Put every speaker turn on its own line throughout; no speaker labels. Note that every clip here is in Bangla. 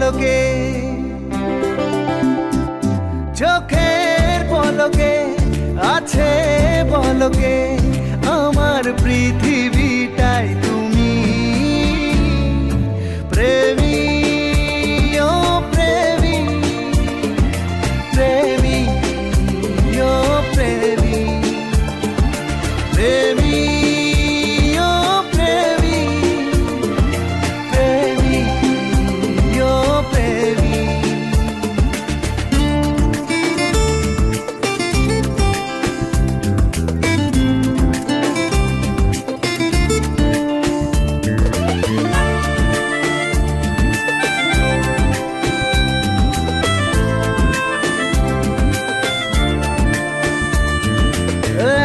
পলকে, চোখের পলকে আছে পলকে আমার পৃথিবীটাই তুমি। প্রেমী ও প্রেমী, প্রেমী ও প্রেমী, প্রেমী ও প্রেমী, প্রেমী ও প্রেমী।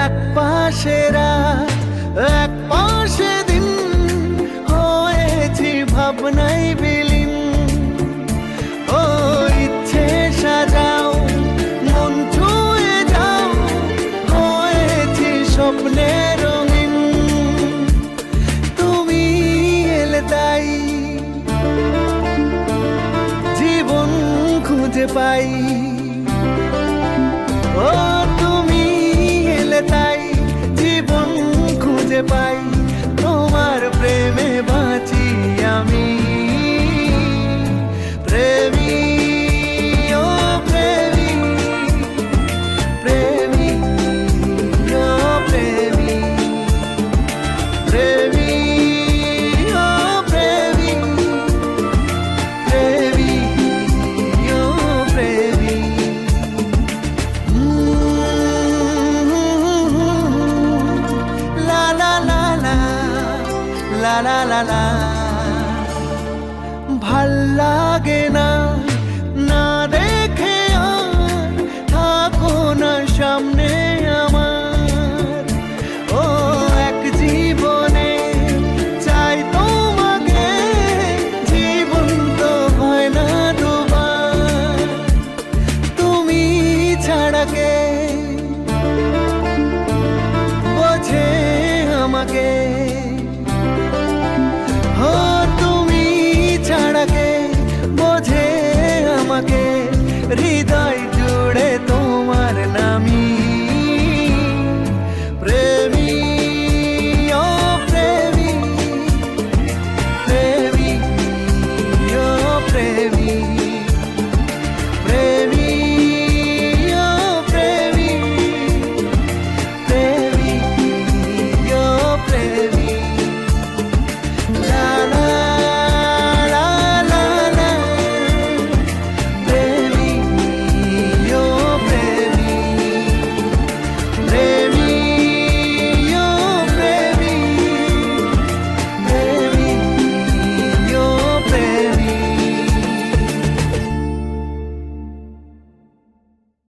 এক পাশে রাত, এক পাশে দিন, হয়েছি ভাবনাই বিলীন। ও ইচ্ছে সাজাও, মন ছুঁয়ে যাও, হয়েছি স্বপ্নে রঙিন। তুমি এলে তাই জীবন খুঁজে পাই। ও তুমি এলে তাই জীবন খুঁজে পাই, তোমার প্রেমে বাঁচি আমি। প্রেমী ও প্রেমী, প্রেমী ও প্রেমী, প্রেমী ও প্রেমী, প্রেমী ও প্রেমী। La la la la, la la la la.